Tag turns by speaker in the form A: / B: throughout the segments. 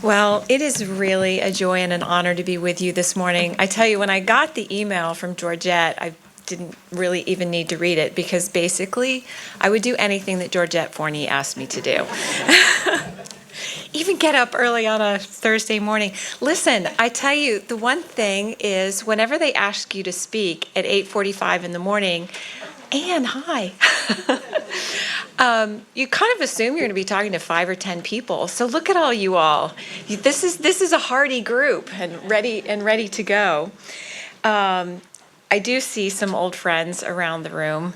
A: Well, it is really a joy and an honor to be with you this morning. I tell you, when I got the email from Georgette, I didn't really even need to read it because basically I would do anything that Georgette Forney asked me to do. Even get up early on a Thursday morning. Listen, I tell you, the one thing is whenever they ask you to speak at 8:45 in the morning, Anne, hi. You kind of assume you're going to be talking to 5 or 10 people. So look at all you all. This is a hearty group and ready to go. I do see some old friends around the room,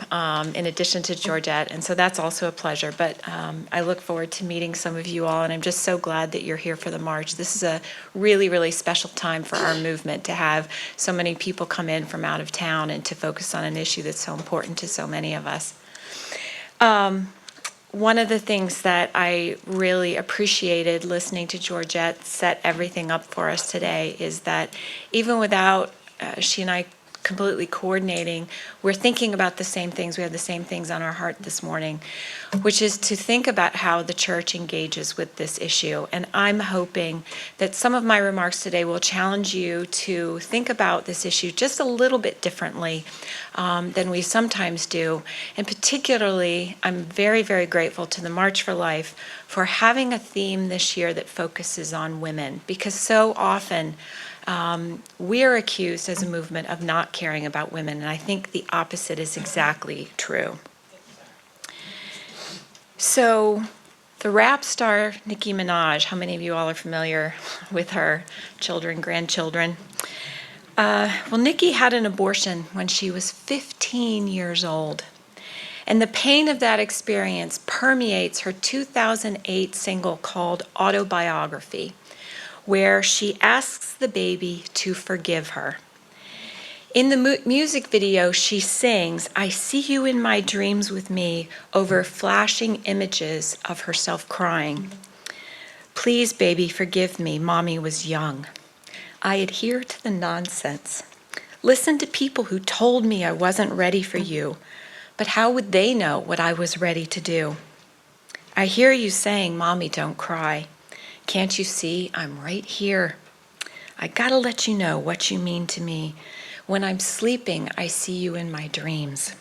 A: in addition to Georgette, and so that's also a pleasure. But I look forward to meeting some of you all, and I'm just so glad that you're here for the march. This is a really, really special time for our movement to have so many people come in from out of town and to focus on an issue that's so important to so many of us. One of the things that I really appreciated listening to Georgette set everything up for us today is that even without she and I completely coordinating, we're thinking about the same things. We have the same things on our heart this morning, which is to think about how the church engages with this issue. And I'm hoping that some of my remarks today will challenge you to think about this issue just a little bit differently than we sometimes do. And particularly, I'm very, very grateful to the March for Life for having a theme this year that focuses on women, because so often we are accused as a movement of not caring about women, and I think the opposite is exactly true. So, the rap star Nicki Minaj, how many of you all are familiar with her children, grandchildren? Well, Nicki had an abortion when she was 15 years old. And the pain of that experience permeates her 2008 single called Autobiography, where she asks the baby to forgive her. In the music video, she sings, "I see you in my dreams with me," over flashing images of herself crying. "Please, baby, forgive me. Mommy was young. I adhere to the nonsense. Listen to people who told me I wasn't ready for you, but how would they know what I was ready to do? I hear you saying, Mommy, don't cry. Can't you see I'm right here? I gotta let you know what you mean to me. When I'm sleeping, I see you in my dreams."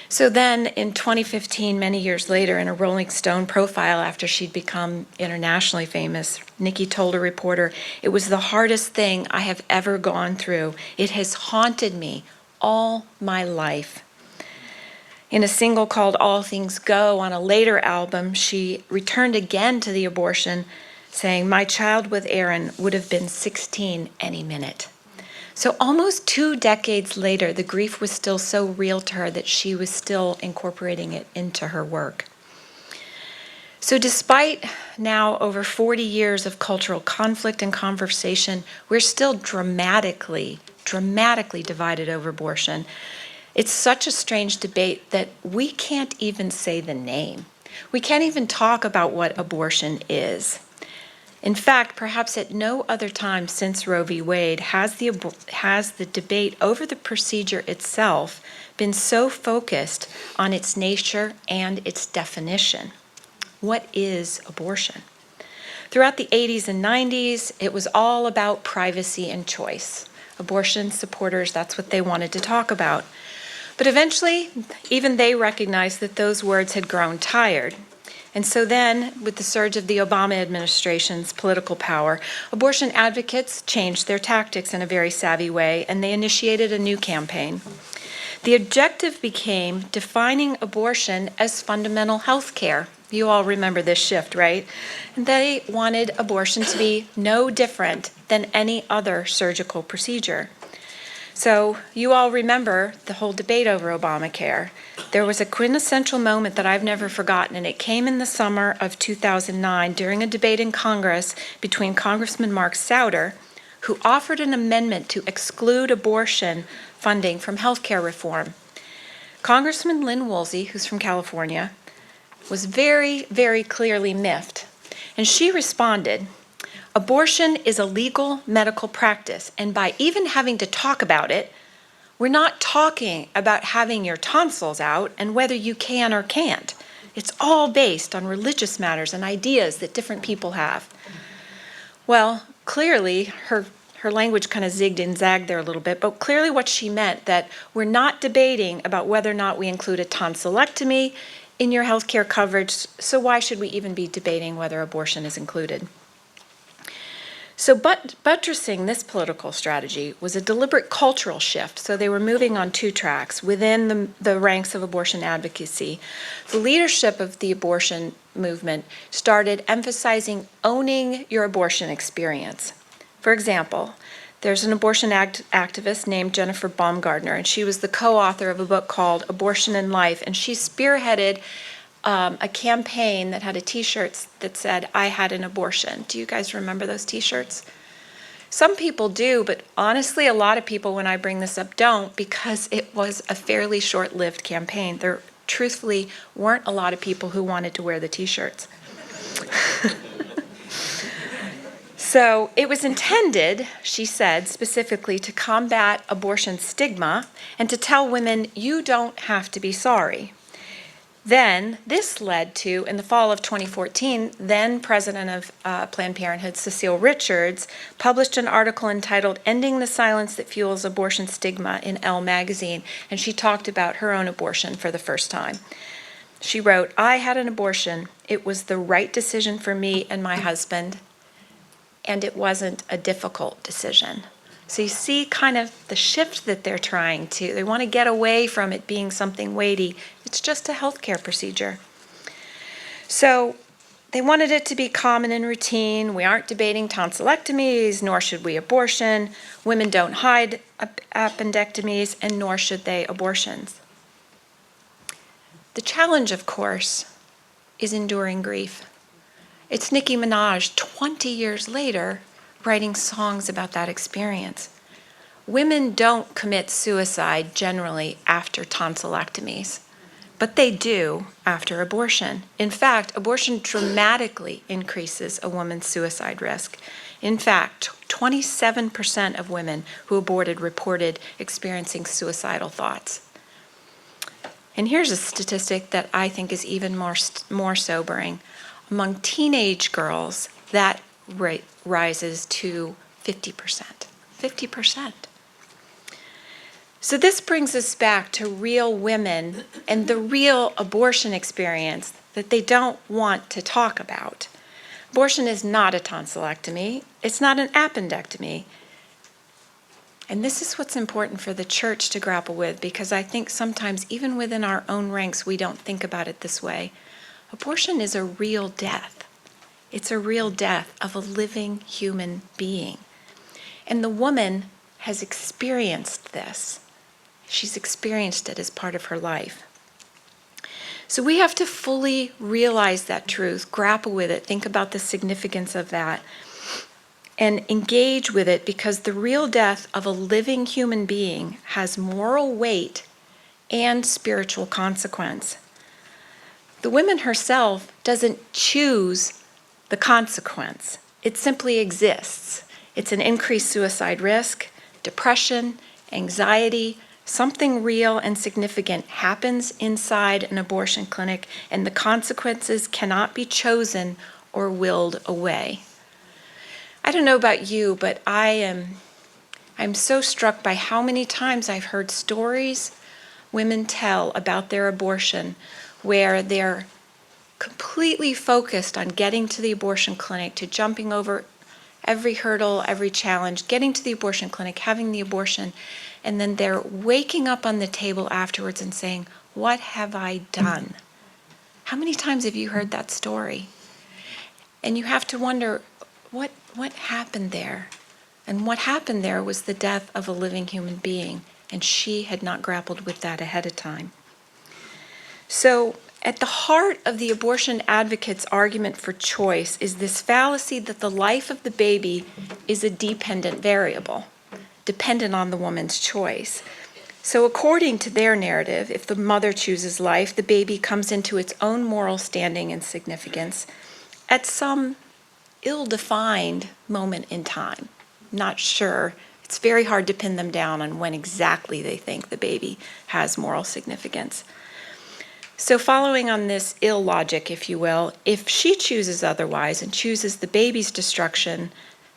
A: So then in 2015, many years later, in a Rolling Stone profile after she'd become internationally famous, Nicki told a reporter, "It was the hardest thing I have ever gone through. It has haunted me all my life." In a single called All Things Go on a later album, she returned again to the abortion, saying, "My child with Aaron would have been 16 any minute." So almost 2 decades later, the grief was still so real to her that she was still incorporating it into her work. So despite now over 40 years of cultural conflict and conversation, we're still dramatically divided over abortion. It's such a strange debate that we can't even say the name. We can't even talk about what abortion is. In fact, perhaps at no other time since Roe v. Wade has the debate over the procedure itself been so focused on its nature and its definition. What is abortion? Throughout the 80s and 90s, it was all about privacy and choice. Abortion supporters, that's what they wanted to talk about. But eventually, even they recognized that those words had grown tired. And so then, with the surge of the Obama administration's political power, abortion advocates changed their tactics in a very savvy way, and they initiated a new campaign. The objective became defining abortion as fundamental health care. You all remember this shift, right? And they wanted abortion to be no different than any other surgical procedure. So you all remember the whole debate over Obamacare. There was a quintessential moment that I've never forgotten, and it came in the summer of 2009 during a debate in Congress between Congressman Mark Souder, who offered an amendment to exclude abortion funding from health care reform. Congressman Lynn Woolsey, who's from California, was very, very clearly miffed, and she responded, "Abortion is a legal medical practice, and by even having to talk about it, we're not talking about having your tonsils out and whether you can or can't. It's all based on religious matters and ideas that different people have. Well, clearly, her language kind of zigged and zagged there a little bit, but clearly what she meant that we're not debating about whether or not we include a tonsillectomy in your health care coverage, so why should we even be debating whether abortion is included? So buttressing this political strategy was a deliberate cultural shift. So they were moving on two tracks within the ranks of abortion advocacy. The leadership of the abortion movement started emphasizing owning your abortion experience. For example, there's an abortion activist named Jennifer Baumgardner, and she was the co-author of a book called Abortion and Life, and she spearheaded a campaign that had a t-shirt that said, "I had an abortion." Do you guys remember those t-shirts? Some people do, but honestly, a lot of people, when I bring this up, don't, because it was a fairly short-lived campaign. There truthfully weren't a lot of people who wanted to wear the t-shirts. So it was intended, she said, specifically to combat abortion stigma and to tell women, you don't have to be sorry. Then this led to, in the fall of 2014, then President of Planned Parenthood, Cecile Richards, published an article entitled "Ending the Silence That Fuels Abortion Stigma" in Elle magazine, and she talked about her own abortion for the first time. She wrote, "I had an abortion. It was the right decision for me and my husband, and it wasn't a difficult decision." So you see kind of the shift that they're trying to. They want to get away from it being something weighty. It's just a healthcare procedure. So they wanted it to be common and routine. We aren't debating tonsillectomies, nor should we abortion. Women don't hide appendectomies, and nor should they abortions. The challenge, of course, is enduring grief. It's Nicki Minaj, 20 years later, writing songs about that experience. Women don't commit suicide generally after tonsillectomies, but they do after abortion. In fact, abortion dramatically increases a woman's suicide risk. In fact, 27% of women who aborted reported experiencing suicidal thoughts. And here's a statistic that I think is even more sobering. Among teenage girls, that rate rises to 50%. 50%. So this brings us back to real women and the real abortion experience that they don't want to talk about. Abortion is not a tonsillectomy. It's not an appendectomy. And this is what's important for the church to grapple with, because I think sometimes even within our own ranks we don't think about it this way. Abortion is a real death. It's a real death of a living human being. And the woman has experienced this. She's experienced it as part of her life. So we have to fully realize that truth, grapple with it, think about the significance of that, and engage with it, because the real death of a living human being has moral weight and spiritual consequence. The woman herself doesn't choose the consequence. It simply exists. It's an increased suicide risk, depression, anxiety. Something real and significant happens inside an abortion clinic, and the consequences cannot be chosen or willed away. I don't know about you, but I'm so struck by how many times I've heard stories women tell about their abortion where they're completely focused on getting to the abortion clinic, to jumping over every hurdle, every challenge, getting to the abortion clinic, having the abortion, and then they're waking up on the table afterwards and saying, "What have I done?" How many times have you heard that story? And you have to wonder, what happened there? And what happened there was the death of a living human being, and she had not grappled with that ahead of time. So at the heart of the abortion advocate's argument for choice is this fallacy that the life of the baby is a dependent variable, dependent on the woman's choice. So according to their narrative, if the mother chooses life, the baby comes into its own moral standing and significance at some ill-defined moment in time. Not sure. It's very hard to pin them down on when exactly they think the baby has moral significance. So following on this ill logic, if you will, if she chooses otherwise and chooses the baby's destruction,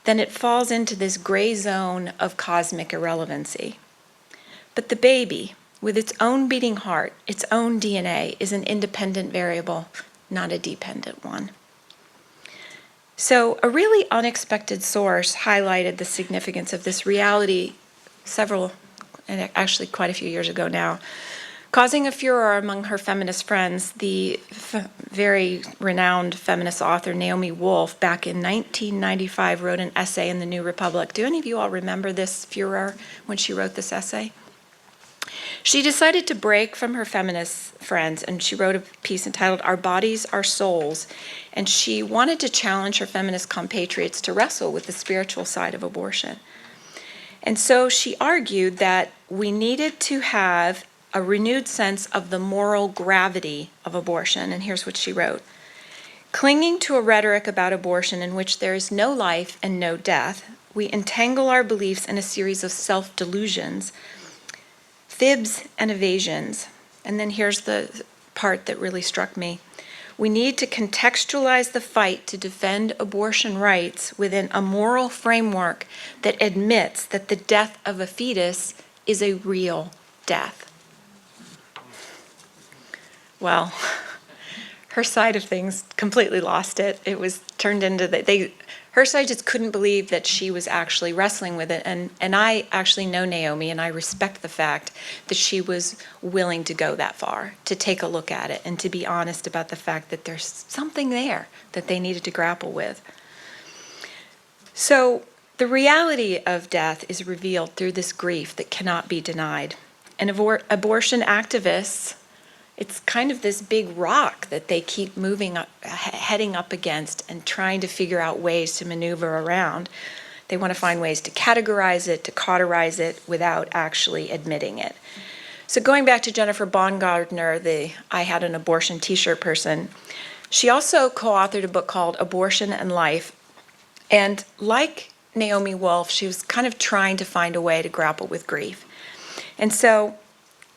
A: then it falls into this gray zone of cosmic irrelevancy. But the baby, with its own beating heart, its own DNA, is an independent variable, not a dependent one. So a really unexpected source highlighted the significance of this reality several, and actually quite a few years ago now, causing a furor among her feminist friends. The very renowned feminist author Naomi Wolf, back in 1995, wrote an essay in the New Republic. Do any of you all remember this furor when she wrote this essay? She decided to break from her feminist friends, and she wrote a piece entitled "Our Bodies, Our Souls," and she wanted to challenge her feminist compatriots to wrestle with the spiritual side of abortion. And so she argued that we needed to have a renewed sense of the moral gravity of abortion, and here's what she wrote. Clinging to a rhetoric about abortion in which there is no life and no death, we entangle our beliefs in a series of self-delusions, fibs and evasions. And then here's the part that really struck me. We need to contextualize the fight to defend abortion rights within a moral framework that admits that the death of a fetus is a real death. Well, her side of things completely lost it. It was turned into her side just couldn't believe that she was actually wrestling with it. And I actually know Naomi, and I respect the fact that she was willing to go that far, to take a look at it, and to be honest about the fact that there's something there that they needed to grapple with. So the reality of death is revealed through this grief that cannot be denied. And abortion activists, it's kind of this big rock that they keep heading up against and trying to figure out ways to maneuver around. They want to find ways to categorize it, to cauterize it, without actually admitting it. So going back to Jennifer Baumgartner, the I Had an Abortion t-shirt person, she also co-authored a book called Abortion and Life. And like Naomi Wolf, she was kind of trying to find a way to grapple with grief. And so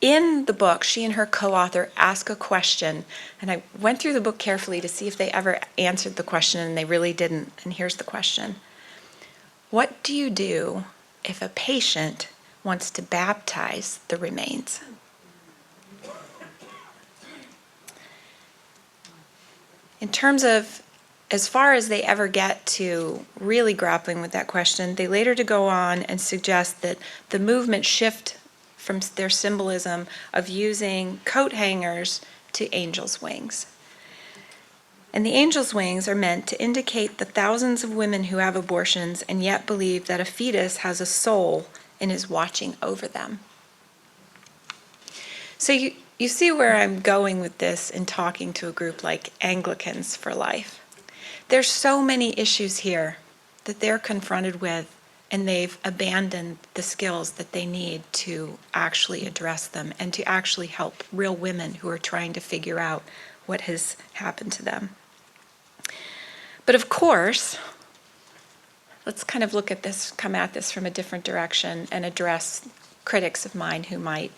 A: in the book, she and her co-author ask a question, and I went through the book carefully to see if they ever answered the question, and they really didn't. And here's the question. What do you do if a patient wants to baptize the remains? In terms of as far as they ever get to really grappling with that question, they later to go on and suggest that the movement shift from their symbolism of using coat hangers to angels' wings. And the angels' wings are meant to indicate the thousands of women who have abortions and yet believe that a fetus has a soul and is watching over them. So you see where I'm going with this in talking to a group like Anglicans for Life. There's so many issues here that they're confronted with, and they've abandoned the skills that they need to actually address them and to actually help real women who are trying to figure out what has happened to them. But of course, let's kind of look at this, come at this from a different direction and address critics of mine who might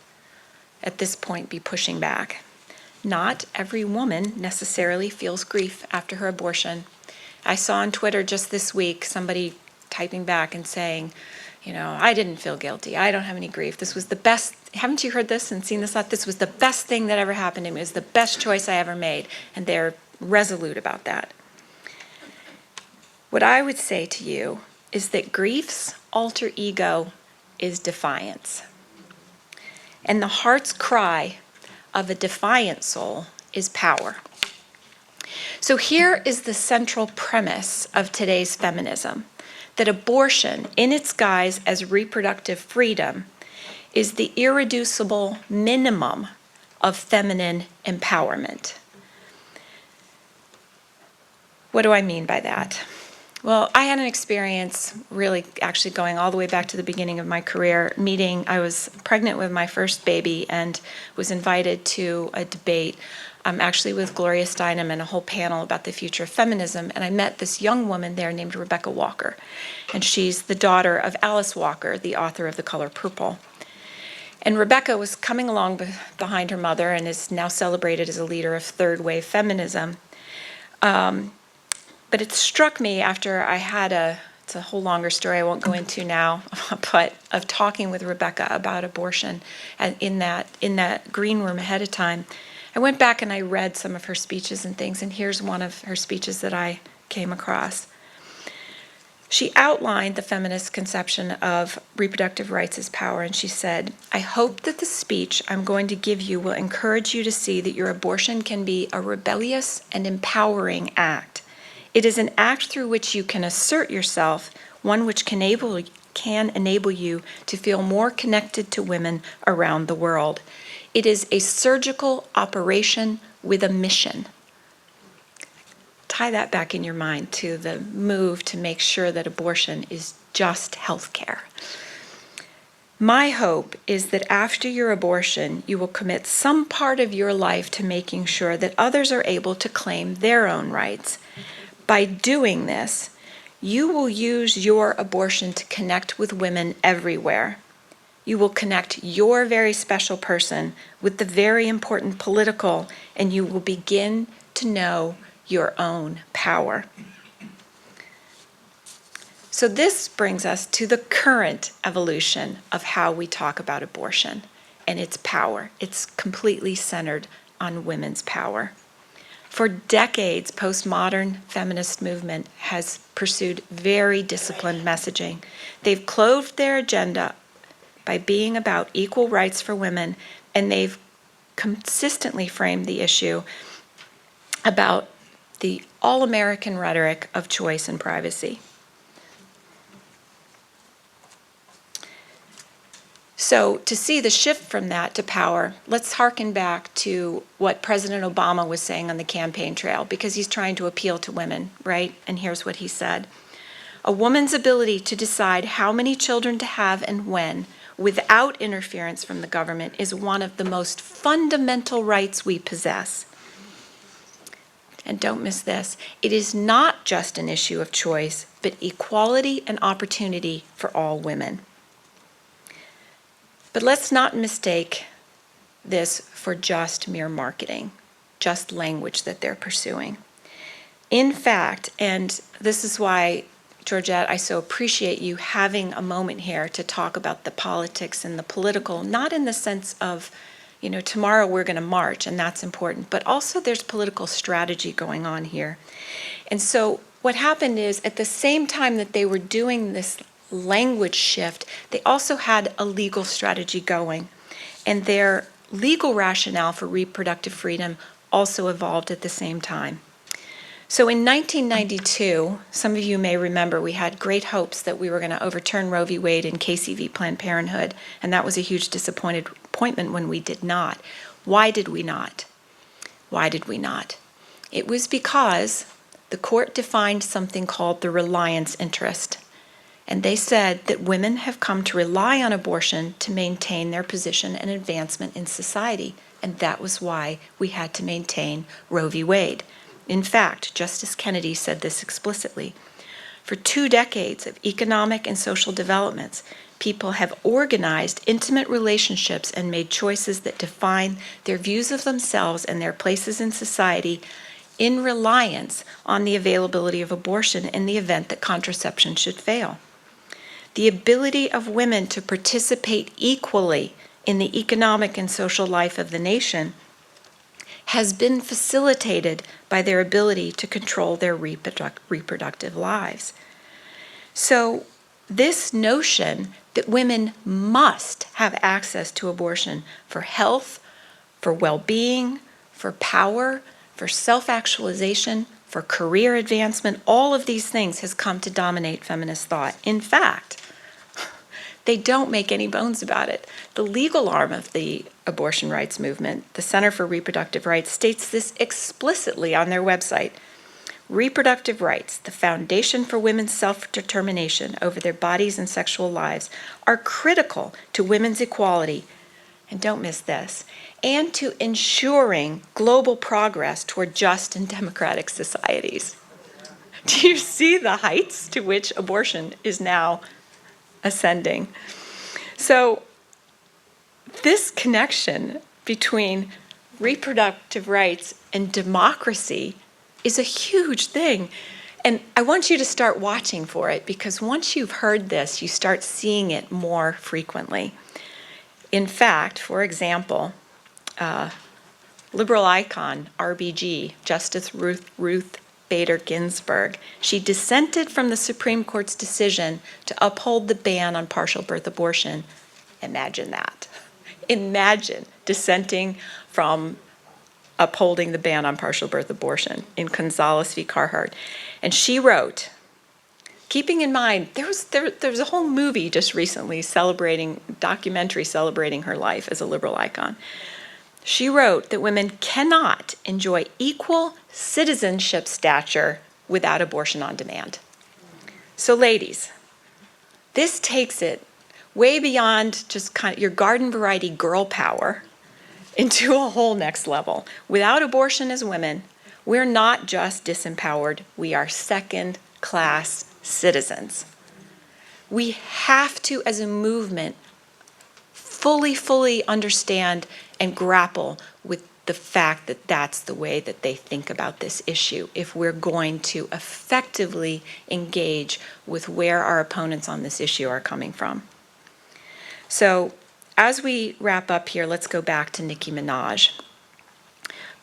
A: at this point be pushing back. Not every woman necessarily feels grief after her abortion. I saw on Twitter just this week somebody typing back and saying, I didn't feel guilty. I don't have any grief. This was the best. Haven't you heard this and seen this? This was the best thing that ever happened to me. It was the best choice I ever made. And they're resolute about that. What I would say to you is that grief's alter ego is defiance. And the heart's cry of a defiant soul is power. So here is the central premise of today's feminism, that abortion, in its guise as reproductive freedom, is the irreducible minimum of feminine empowerment. What do I mean by that? Well, I had an experience really actually going all the way back to the beginning of my career, I was pregnant with my first baby and was invited to a debate actually with Gloria Steinem and a whole panel about the future of feminism. And I met this young woman there named Rebecca Walker. And she's the daughter of Alice Walker, the author of The Color Purple. And Rebecca was coming along behind her mother and is now celebrated as a leader of third wave feminism. But it struck me after I had it's a whole longer story I won't go into now, but of talking with Rebecca about abortion and in that green room ahead of time. I went back and I read some of her speeches and things, and here's one of her speeches that I came across. She outlined the feminist conception of reproductive rights as power, and she said, "I hope that the speech I'm going to give you will encourage you to see that your abortion can be a rebellious and empowering act. It is an act through which you can assert yourself, one which can enable you to feel more connected to women around the world. It is a surgical operation with a mission." Tie that back in your mind to the move to make sure that abortion is just health care. My hope is that after your abortion, you will commit some part of your life to making sure that others are able to claim their own rights. By doing this, you will use your abortion to connect with women everywhere. You will connect your very special person with the very important political, and you will begin to know your own power. So this brings us to the current evolution of how we talk about abortion and its power. It's completely centered on women's power. For decades, postmodern feminist movement has pursued very disciplined messaging. They've clothed their agenda by being about equal rights for women, and they've consistently framed the issue about the all-American rhetoric of choice and privacy. So to see the shift from that to power, let's hearken back to what President Obama was saying on the campaign trail, because he's trying to appeal to women, right? And here's what he said. "A woman's ability to decide how many children to have and when, without interference from the government, is one of the most fundamental rights we possess." And don't miss this, it is not just an issue of choice, but equality and opportunity for all women. But let's not mistake this for just mere marketing, just language that they're pursuing. In fact, and this is why, Georgette, I so appreciate you having a moment here to talk about the politics and the political, not in the sense of, tomorrow we're going to march, and that's important, but also there's political strategy going on here. And so what happened is, at the same time that they were doing this language shift, they also had a legal strategy going. And their legal rationale for reproductive freedom also evolved at the same time. So in 1992, some of you may remember, we had great hopes that we were going to overturn Roe v. Wade and Casey v. Planned Parenthood, and that was a huge disappointment when we did not. Why did we not? Why did we not? It was because the court defined something called the reliance interest, and they said that women have come to rely on abortion to maintain their position and advancement in society, and that was why we had to maintain Roe v. Wade. In fact, Justice Kennedy said this explicitly. For 2 decades of economic and social developments, people have organized intimate relationships and made choices that define their views of themselves and their places in society in reliance on the availability of abortion in the event that contraception should fail. The ability of women to participate equally in the economic and social life of the nation has been facilitated by their ability to control their reproductive lives. So this notion that women must have access to abortion for health, for well-being, for power, for self-actualization, for career advancement, all of these things has come to dominate feminist thought. In fact, they don't make any bones about it. The legal arm of the abortion rights movement, the Center for Reproductive Rights, states this explicitly on their website. Reproductive rights, the foundation for women's self-determination over their bodies and sexual lives, are critical to women's equality, and don't miss this, and to ensuring global progress toward just and democratic societies. Do you see the heights to which abortion is now ascending? So this connection between reproductive rights and democracy is a huge thing. And I want you to start watching for it, because once you've heard this, you start seeing it more frequently. In fact, for example, liberal icon, RBG, Justice Ruth Bader Ginsburg, she dissented from the Supreme Court's decision to uphold the ban on partial birth abortion. Imagine that. Imagine dissenting from upholding the ban on partial birth abortion in Gonzalez v. Carhart. And she wrote, keeping in mind, there was a whole movie just recently documentary celebrating her life as a liberal icon. She wrote that women cannot enjoy equal citizenship stature without abortion on demand. So ladies, this takes it way beyond just kind of your garden variety girl power into a whole next level. Without abortion as women, we're not just disempowered, we are second-class citizens. We have to, as a movement, fully understand and grapple with the fact that that's the way that they think about this issue if we're going to effectively engage with where our opponents on this issue are coming from. So as we wrap up here, let's go back to Nicki Minaj.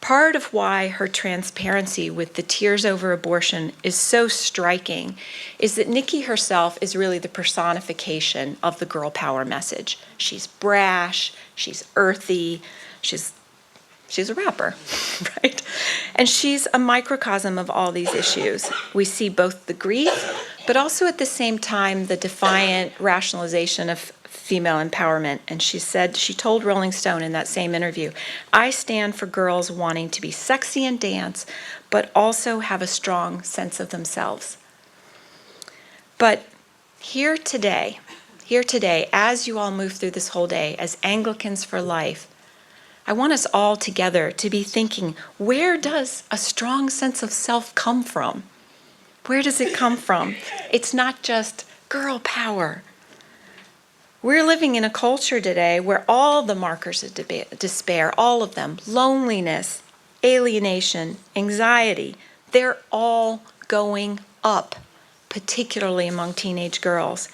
A: Part of why her transparency with the tears over abortion is so striking is that Nicki herself is really the personification of the girl power message. She's brash, she's earthy, she's a rapper, right? And she's a microcosm of all these issues. We see both the grief, but also at the same time the defiant rationalization of female empowerment. And she told Rolling Stone in that same interview, I stand for girls wanting to be sexy and dance, but also have a strong sense of themselves. But here today, as you all move through this whole day, as Anglicans for life, I want us all together to be thinking, where does a strong sense of self come from? Where does it come from? It's not just girl power. We're living in a culture today where all the markers of despair, all of them, loneliness, alienation, anxiety, they're all going up, particularly among teenage girls.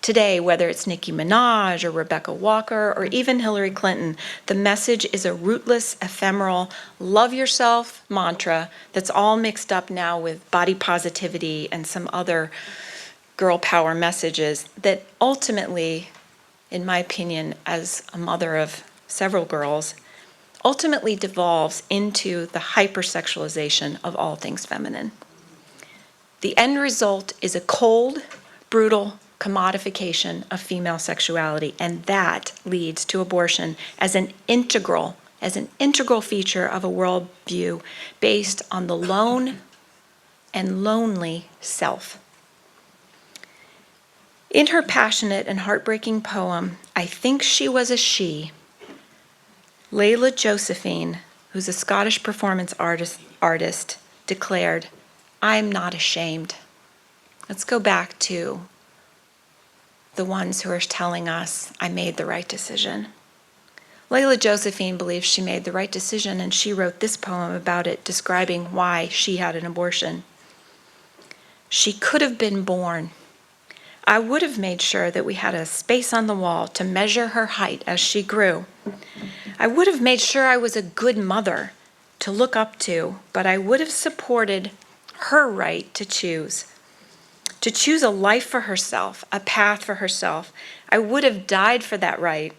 A: Today, whether it's Nicki Minaj or Rebecca Walker or even Hillary Clinton, the message is a rootless, ephemeral, love yourself mantra that's all mixed up now with body positivity and some other girl power messages that ultimately, in my opinion, as a mother of several girls, ultimately devolves into the hypersexualization of all things feminine. The end result is a cold, brutal commodification of female sexuality, and that leads to abortion as an integral feature of a worldview based on the lone and lonely self. In her passionate and heartbreaking poem, I Think She Was a She, Layla Josephine, who's a Scottish performance artist, declared, I'm not ashamed. Let's go back to the ones who are telling us, I made the right decision. Layla Josephine believes she made the right decision, and she wrote this poem about it, describing why she had an abortion. She could have been born. I would have made sure that we had a space on the wall to measure her height as she grew. I would have made sure I was a good mother to look up to, but I would have supported her right to choose a life for herself, a path for herself. I would have died for that right,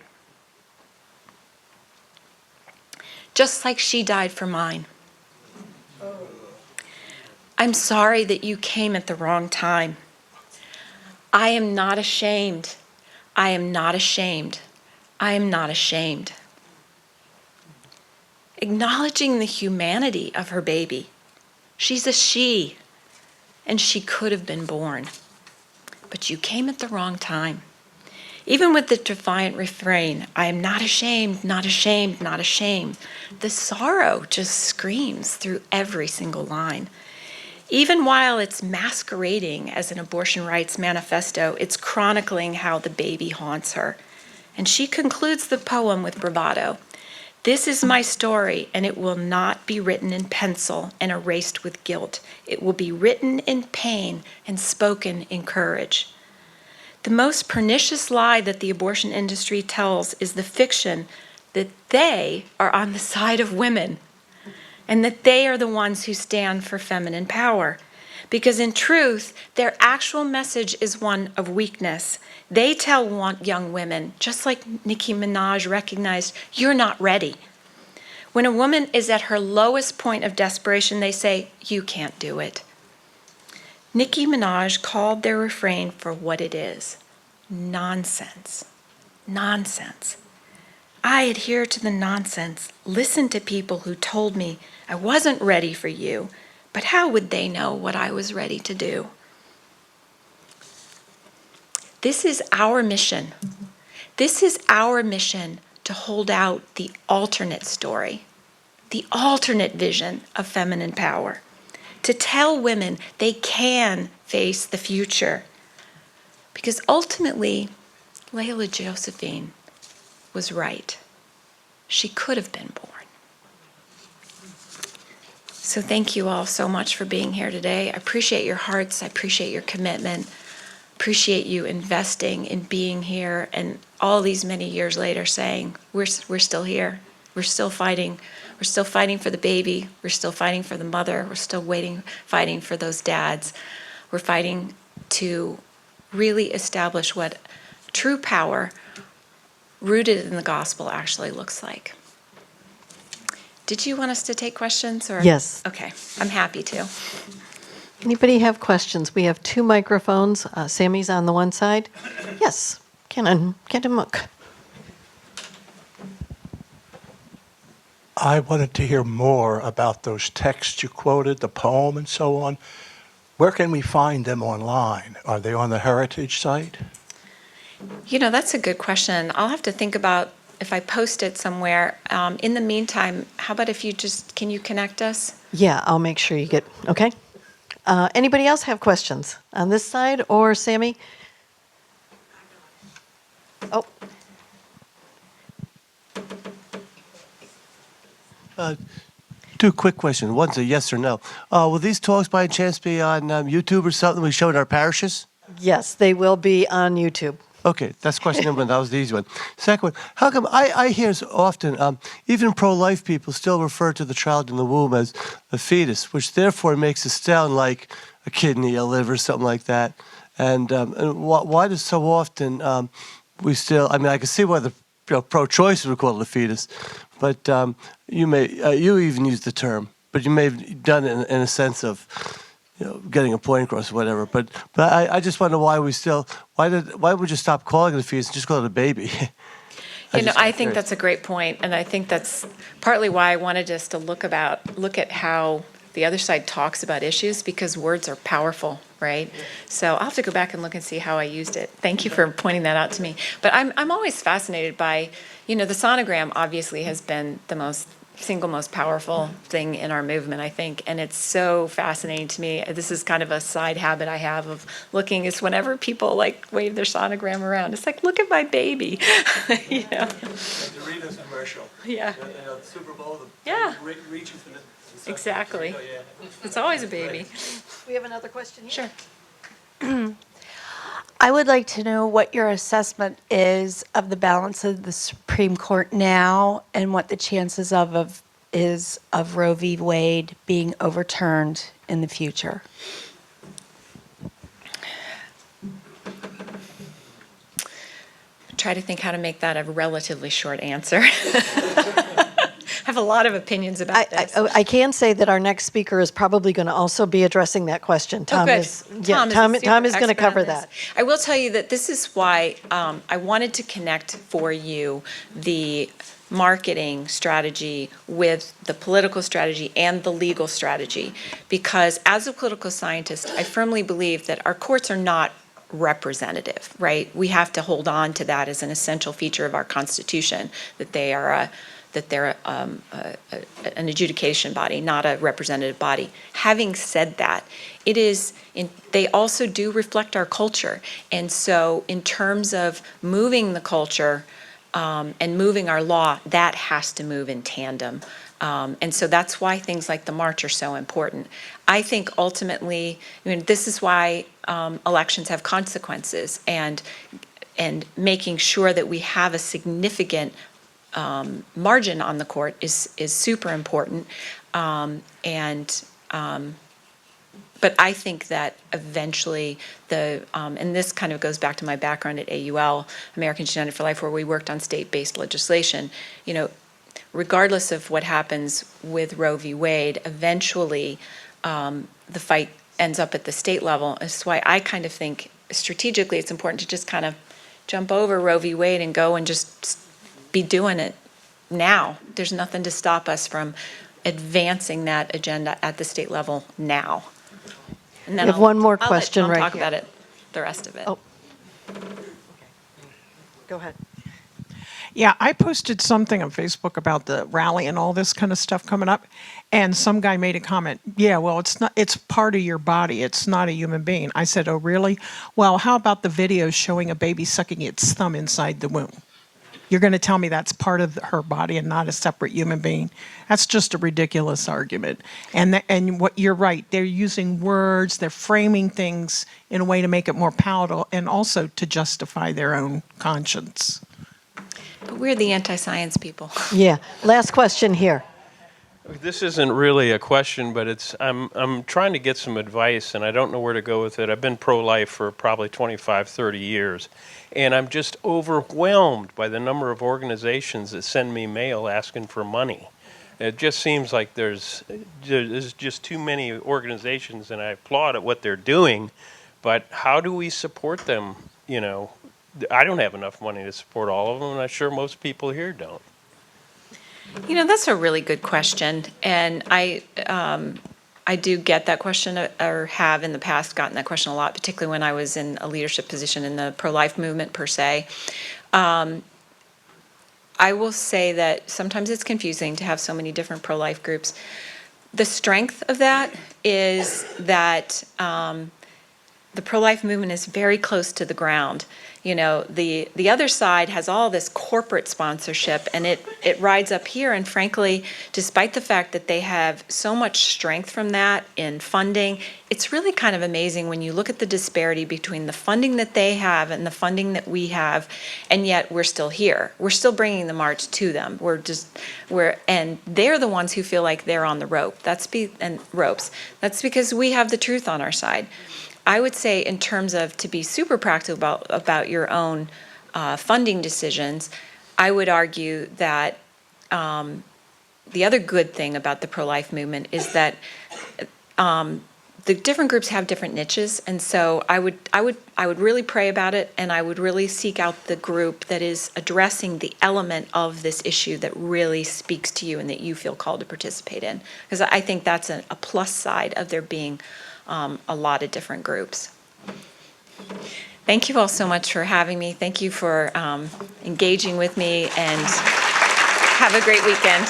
A: just like she died for mine. I'm sorry that you came at the wrong time. I am not ashamed. I am not ashamed. I am not ashamed. Acknowledging the humanity of her baby. She's a she, and she could have been born. But you came at the wrong time. Even with the defiant refrain, I am not ashamed, not ashamed, not ashamed, the sorrow just screams through every single line. Even while it's masquerading as an abortion rights manifesto, it's chronicling how the baby haunts her And she concludes the poem with bravado. This is my story, and it will not be written in pencil and erased with guilt. It will be written in pain and spoken in courage. The most pernicious lie that the abortion industry tells is the fiction that they are on the side of women and that they are the ones who stand for feminine power. Because in truth, their actual message is one of weakness. They tell young women, just like Nicki Minaj recognized, you're not ready. When a woman is at her lowest point of desperation, they say, you can't do it. Nicki Minaj called their refrain for what it is. Nonsense. Nonsense. I adhere to the nonsense. Listen to people who told me I wasn't ready for you, but how would they know what I was ready to do? This is our mission. This is our mission to hold out the alternate story, the alternate vision of feminine power, to tell women they can face the future. Because ultimately, Layla Josephine was right. She could have been born. So thank you all so much for being here today. I appreciate your hearts. I appreciate your commitment. Appreciate you investing in being here, and all these many years later saying, we're still here. We're still fighting. We're still fighting for the baby. We're still fighting for the mother. We're still fighting for those dads. We're fighting to really establish what true power rooted in the gospel actually looks like. Did you want us to take questions? Or?
B: Yes.
A: Okay, I'm happy to.
B: Anybody have questions? We have 2 microphones. Sammy's on the one side. Yes, Kenan Mook.
C: I wanted to hear more about those texts you quoted, the poem and so on. Where can we find them online? Are they on the Heritage site?
A: You know, that's a good question. I'll have to think about if I post it somewhere. In the meantime, how about if you can you connect us?
B: Yeah, I'll make sure you get, okay. Anybody else have questions on this side, or Sammy? Oh.
D: 2 quick questions. One's a yes or no. Will these talks by chance be on YouTube or something we show in our parishes?
B: Yes, they will be on YouTube.
D: Okay, that's question number 1. That was the easy one. Second one, how come I hear so often, even pro-life people still refer to the child in the womb as a fetus, which therefore makes it sound like a kidney, a liver, something like that. And why does so often we still, I mean, I can see why the pro-choice would call it a fetus, but you even use the term, but you may have done it in a sense of, getting a point across or whatever. But I just wonder why would you stop calling it a fetus and just call it a baby?
A: I think that's a great point, and I think that's partly why I wanted us to look at how the other side talks about issues, because words are powerful, right? So I'll have to go back and look and see how I used it. Thank you for pointing that out to me. But I'm always fascinated by, the sonogram obviously has been the single most powerful thing in our movement, I think, and it's so fascinating to me. This is kind of a side habit I have of looking, is whenever people wave their sonogram around, it's like, look at my baby.
D: The Doritos commercial.
A: Yeah.
D: The Super Bowl.
A: Yeah.
D: Reaching for the
A: Exactly. It's always a baby.
B: We have another question here.
A: Sure.
E: I would like to know what your assessment is of the balance of the Supreme Court now, and what the chances is of Roe v. Wade being overturned in the future.
A: Try to think how to make that a relatively short answer. I have a lot of opinions about this.
B: I can say that our next speaker is probably going to also be addressing that question. Tom is going to cover that.
A: I will tell you that this is why I wanted to connect for you the marketing strategy with the political strategy and the legal strategy, because as a political scientist, I firmly believe that our courts are not representative, right? We have to hold on to that as an essential feature of our Constitution, that they're an adjudication body, not a representative body. Having said that, they also do reflect our culture. And so in terms of moving the culture, and moving our law, that has to move in tandem. And so that's why things like the march are so important. I think ultimately, I mean, this is why elections have consequences, and making sure that we have a significant margin on the court is super important. But I think that eventually and this kind of goes back to my background at AUL, Americans United for Life, where we worked on state-based legislation. You know, regardless of what happens with Roe v. Wade, eventually the fight ends up at the state level. That's why I kind of think strategically it's important to just kind of jump over Roe v. Wade and go and just be doing it now. There's nothing to stop us from advancing that agenda at the state level now. And then
B: We have one more
A: I'll
B: question
A: let Tom
B: right
A: talk
B: here.
A: about it, the rest of it.
B: Oh. Go ahead.
F: Yeah, I posted something on Facebook about the rally and all this kind of stuff coming up, and some guy made a comment, yeah, well, it's part of your body, it's not a human being. I said, oh, really? Well, how about the videos showing a baby sucking its thumb inside the womb? You're going to tell me that's part of her body and not a separate human being? That's just a ridiculous argument. And what you're right, they're using words, they're framing things in a way to make it more palatable and also to justify their own conscience.
A: But we're the anti-science people.
B: Yeah. Last question here.
G: This isn't really a question, but I'm trying to get some advice, and I don't know where to go with it. I've been pro-life for probably 25, 30 years, and I'm just overwhelmed by the number of organizations that send me mail asking for money. It just seems like there's just too many organizations, and I applaud at what they're doing, but how do we support them? You know, I don't have enough money to support all of them, and I'm sure most people here don't.
A: You know, that's a really good question, and I do get that question, or have in the past gotten that question a lot, particularly when I was in a leadership position in the pro-life movement per se. I will say that sometimes it's confusing to have so many different pro-life groups. The strength of that is that the pro-life movement is very close to the ground. You know, the other side has all this corporate sponsorship, and it rides up here, and frankly, despite the fact that they have so much strength from that in funding, it's really kind of amazing when you look at the disparity between the funding that they have and the funding that we have, and yet we're still here. We're still bringing the march to them. And they're the ones who feel like they're on the ropes. That's because we have the truth on our side. I would say, in terms of to be super practical about your own funding decisions, I would argue that the other good thing about the pro-life movement is that the different groups have different niches, and so I would really pray about it, and I would really seek out the group that is addressing the element of this issue that really speaks to you and that you feel called to participate in, because I think that's a plus side of there being a lot of different groups. Thank you all so much for having me. Thank you for engaging with me, and have a great weekend.